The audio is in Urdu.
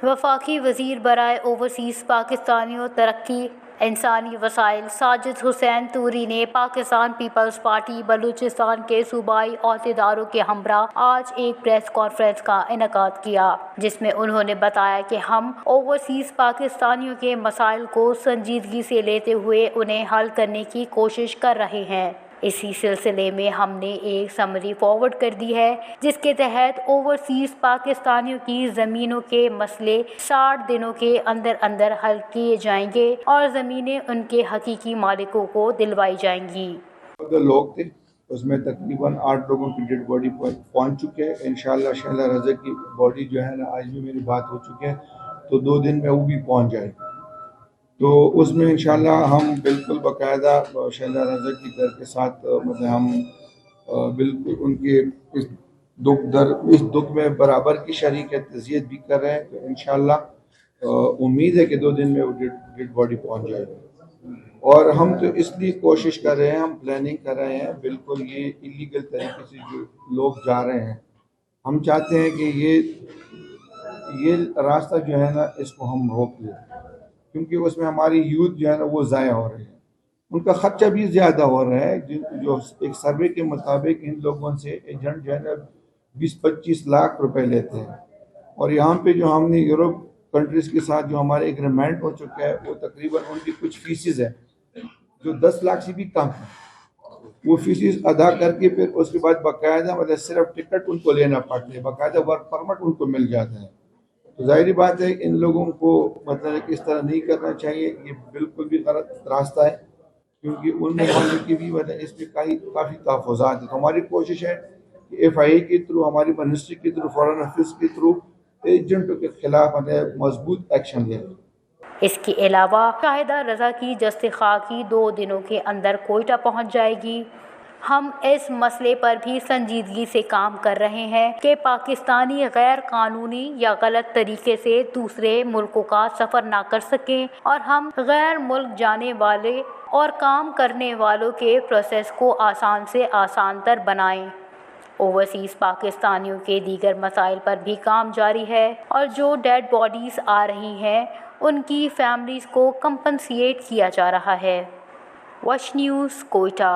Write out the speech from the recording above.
وفاقی وزیر برائے اوورسیز پاکستانیوں ترقی انسانی وسائل ساجد حسین طوری نے پاکستان پیپلز پارٹی بلوچستان کے صوبائی عہدیداروں کے ہمراہ آج ایک پریس کانفرنس کا انعقاد کیا، جس میں انہوں نے بتایا کہ ہم اوورسیز پاکستانیوں کے مسائل کو سنجیدگی سے لیتے ہوئے انہیں حل کرنے کی کوشش کر رہے ہیں۔ اسی سلسلے میں ہم نے ایک سمری فارورڈ کر دی ہے، جس کے تحت اوورسیز پاکستانیوں کی زمینوں کے مسئلے 60 دنوں کے اندر اندر حل کیے جائیں گے اور زمینیں ان کے حقیقی مالکوں کو دلوائی جائیں گی۔ لوگ تھے، اس میں تقریباً 8 لوگوں کی ڈیڈ باڈی پہنچ چکے ہیں۔ انشاءاللہ شہلا رضا کی باڈی جو ہے نا، آج بھی میری بات ہو چکی ہے، تو 2 دن میں وہ بھی پہنچ جائے گی۔ تو اس میں انشاءاللہ ہم بالکل باقاعدہ شہلا رضا کی گھر کے ساتھ مطلب ہم بالکل ان کے اس دکھ میں برابر کی شریک ہے، تعزیت بھی کر رہے ہیں۔ تو انشاءاللہ امید ہے کہ 2 دن میں وہ ڈیڈ باڈی پہنچ جائے گی۔ اور ہم تو اس لیے کوشش کر رہے ہیں، ہم پلاننگ کر رہے ہیں، بالکل یہ ایلیگل طریقے سے جو لوگ جا رہے ہیں، ہم چاہتے ہیں کہ یہ راستہ جو ہے نا، اس کو ہم روک لیں، کیونکہ اس میں ہماری یوتھ جو ہے نا وہ ضائع ہو رہے ہیں، ان کا خرچہ بھی زیادہ ہو رہا ہے۔ جو ایک سروے کے مطابق ان لوگوں سے ایجنٹ جو ہے نا 20-25 لاکھ روپے لیتے ہیں، اور یہاں پہ جو ہم نے یورپ کنٹریز کے ساتھ جو ہمارے ایگریمنٹ ہو چکا ہے، وہ تقریباً ان کی کچھ فیسز ہے جو 10 لاکھ سے بھی کم ہے۔ وہ فیسز ادا کر کے پھر اس کے بعد باقاعدہ مطلب صرف ٹکٹ ان کو لینا پڑتا ہے، باقاعدہ ورک پرمٹ ان کو مل جاتا ہے۔ تو ظاہری بات ہے ان لوگوں کو مطلب اس طرح نہیں کرنا چاہیے، یہ بالکل بھی غلط راستہ ہے، کیونکہ ان ممالک کی بھی وجہ اس میں کافی تحفظات ہیں۔ تو ہماری کوشش ہے کہ FIA کے تھرو، ہماری منسٹری کے تھرو، فارن افیئرس کے تھرو ایجنٹوں کے خلاف مضبوط ایکشن لیں۔ اس کے علاوہ شاہدہ رضا کی جسد خاکی 2 دنوں کے اندر کوئٹہ پہنچ جائے گی۔ ہم اس مسئلے پر بھی سنجیدگی سے کام کر رہے ہیں کہ پاکستانی غیر قانونی یا غلط طریقے سے دوسرے ملکوں کا سفر نہ کر سکیں، اور ہم غیر ملک جانے والے اور کام کرنے والوں کے پروسیس کو آسان سے آسان تر بنائیں۔ اوورسیز پاکستانیوں کے دیگر مسائل پر بھی کام جاری ہے، اور جو ڈیڈ باڈیز آ رہی ہیں ان کی فیملیز کو کمپنسیٹ کیا جا رہا ہے۔ وش نیوز، کوئٹہ۔